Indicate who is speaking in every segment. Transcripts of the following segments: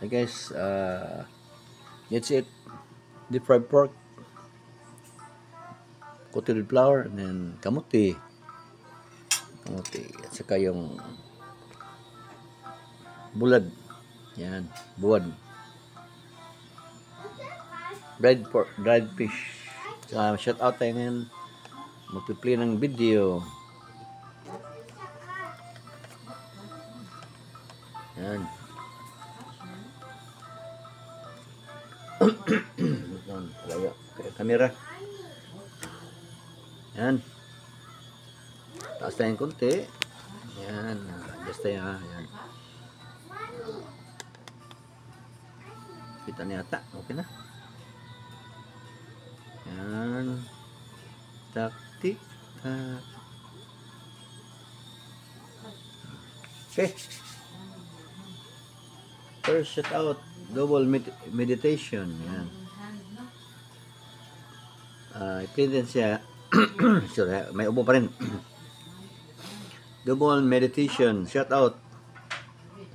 Speaker 1: Hey guys, that's it. Deep fried pork, coated with flour, and then kamuti. Kamuti. At saka yung bulad. Yan, buwan. Dried pork, dried fish. Shout out tayo ngayon. Magpiplay ng video. Yan. Layo. Kamera. Yan. Taas tayo yung konti. Yan. Adjust tayo ha. Yan. Kita na yata. Okay na. Yan. Taktik. Okay. First shout out. Double meditation. Yan. I-play din siya. Sorry, may ubo pa rin. Double meditation. Shout out.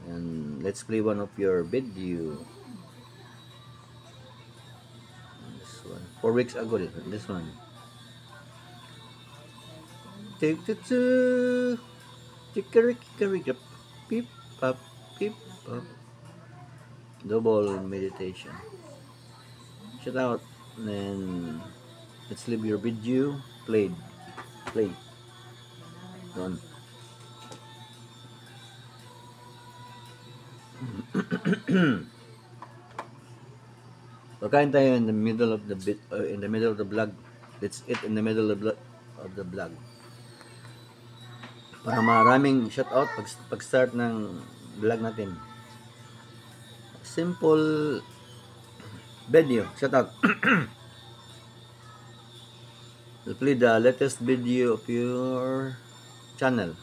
Speaker 1: And let's play one of your video. This one. 4 weeks ago, this one. Take the two. Chicory, peep, pop, peep, pop. Double meditation. Shout out. And then let's leave your video. Play. Done. Pagkain tayo in the middle of the vlog. Let's eat in the middle of the vlog. Para maraming shout out pag start ng vlog natin. Simple video. Shout out. We'll play the latest video of your channel.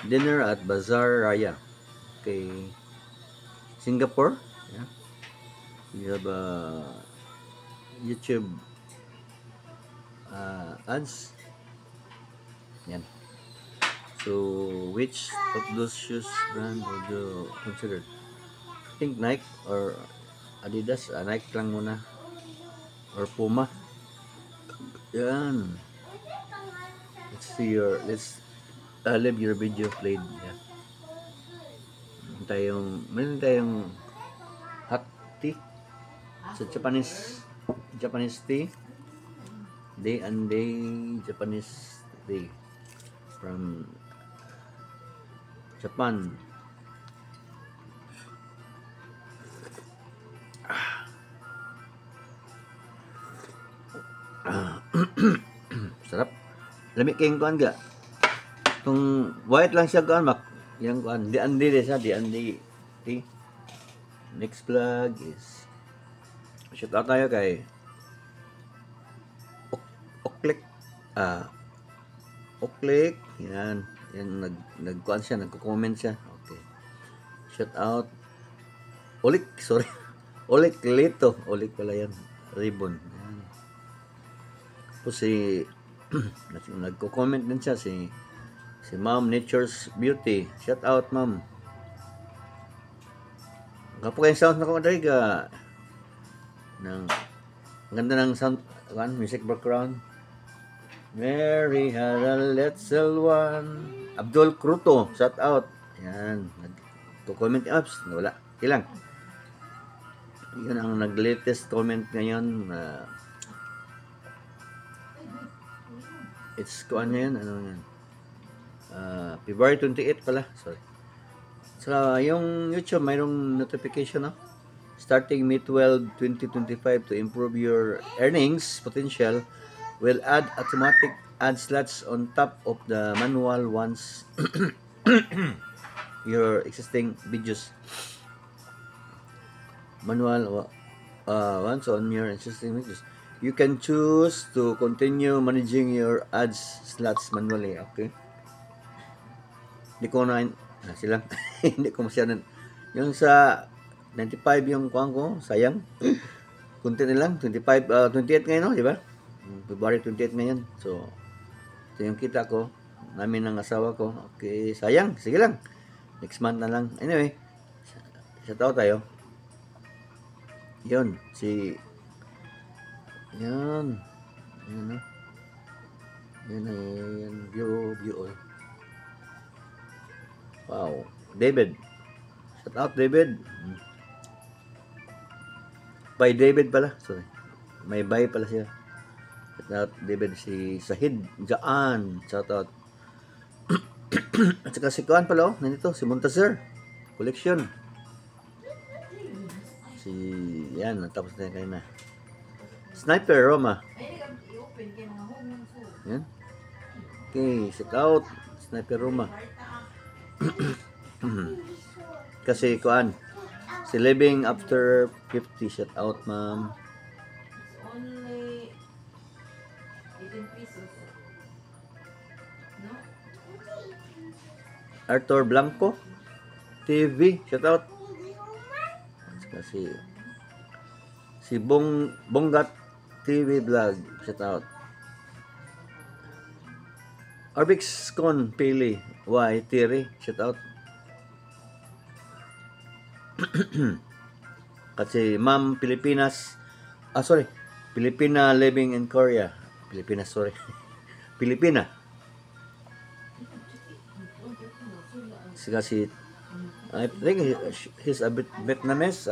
Speaker 1: Dinner at Bazaar Raya. Okay. Singapore. Yeah. You have a YouTube ads. Yan. So, which of those shoes brand would you consider? I think Nike or Adidas. Nike lang muna. Or Puma. Yan. Let's leave your video played. Yeah. Meron tayong hot tea sa Japanese tea, day and day Japanese tea from Japan. Sarap. Lamig kayong kuan ga. Kung white lang siya kuan mak. Yang kuan di andi tea. Next vlog is shout out tayo kay Oklik. Yan nagkuan siya, nagko-comment siya. Okay. Shout out Olik Lito. Olik pala yan. Ribbon. Yan. Tapos nagko-comment din siya si Ma'am Nature's Beauty. Shout out, Ma'am. Kapo kayong sound na ko ka ng ganda ng sound, music background. Mary had a little one. Abdul Cruto, shout out. Yan, nagko-comment apps, wala. Ilang. Yun ang nag-latest comment ngayon. It's kuan yan, ano yan? February 28 pala, sorry. So, yung YouTube, mayroong notification, no? Starting May 12, 2025 to improve your earnings potential, will add automatic ad slots on top of the manual ones your existing videos. Manual once on your existing videos. You can choose to continue managing your ads slots manually, okay? Hindi ko na sila hindi ko masyadong yung sa 95 yung kuang ko, sayang. Kunti na lang, 28 ngayon, no, di ba? February 28 ngayon. So, ito yung kita ko, namin ng asawa ko. Okay, sayang, sige lang. Next month na lang. Anyway, Shout out tayo. Yun, si... Yan. Yan na. Yan. View. Wow. David. Shout out, David. By David pala. Sorry. May bye pala siya. Shout out, David. Si Sahid Jaan. Shout out. At saka si Kuan pala, nandito. Si Montazir. Collection. Si... Yan. Natapos na kayo na. Sniper Roma. Yan. Okay. Shout out. Sniper Roma. Kasi Kuan. Si Living After 50. Shout out, ma'am.
Speaker 2: Only 18 pesos. No?
Speaker 1: Arthur Blanco TV, shout out. Kasi si Bonggat TV vlog, shout out. Arbix Con Pili Y Tiri, shout out. Kasi Ma'am Pilipinas, Filipina living in Korea. Pilipinas, sorry. Pilipina. Kasi I think he's a bit Vietnamese.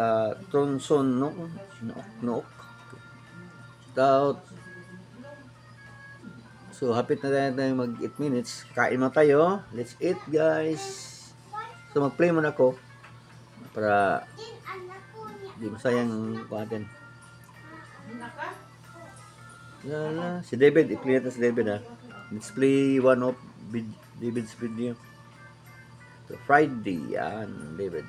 Speaker 1: Tron Son Nook. Shout out. So, hapit na tayo mag 8 minutes. Kain mo tayo. Let's eat, guys. So, mag-play muna ako. Para di masayang kuhatin. Si David. I-play natin si David, ha. Let's play one of David's video. So, Friday. Yan, David.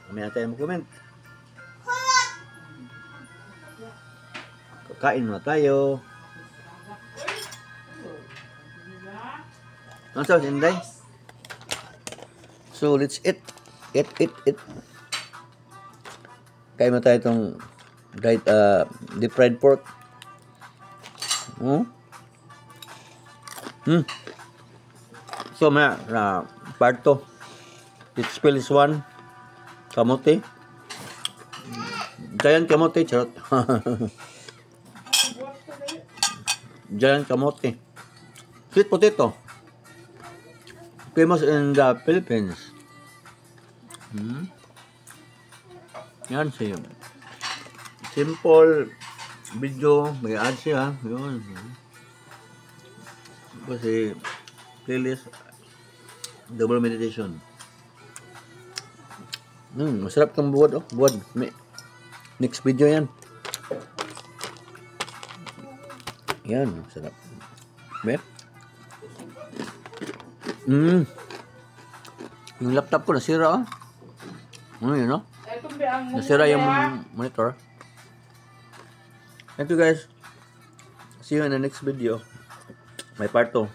Speaker 1: Mamaya tayo mag-comment. Kakain muna tayo. Ano sa Inday? So, let's eat. Eat. Kain mo tayo itong deep fried pork. So, part 2. Let's spill this one. Kamote. Giant kamote, charot. Giant kamote. Sweet potato. Famous in the Philippines. Yan siya. Simple video. May ads siya. Yun. Kasi playlist double meditation. Masarap kang buwad. Buwad. Next video yan. Yan. Masarap. May? Yung laptop ko nasira. Ano yun, no? Nasira yung monitor. Thank you, guys. See you in the next video. My part 2.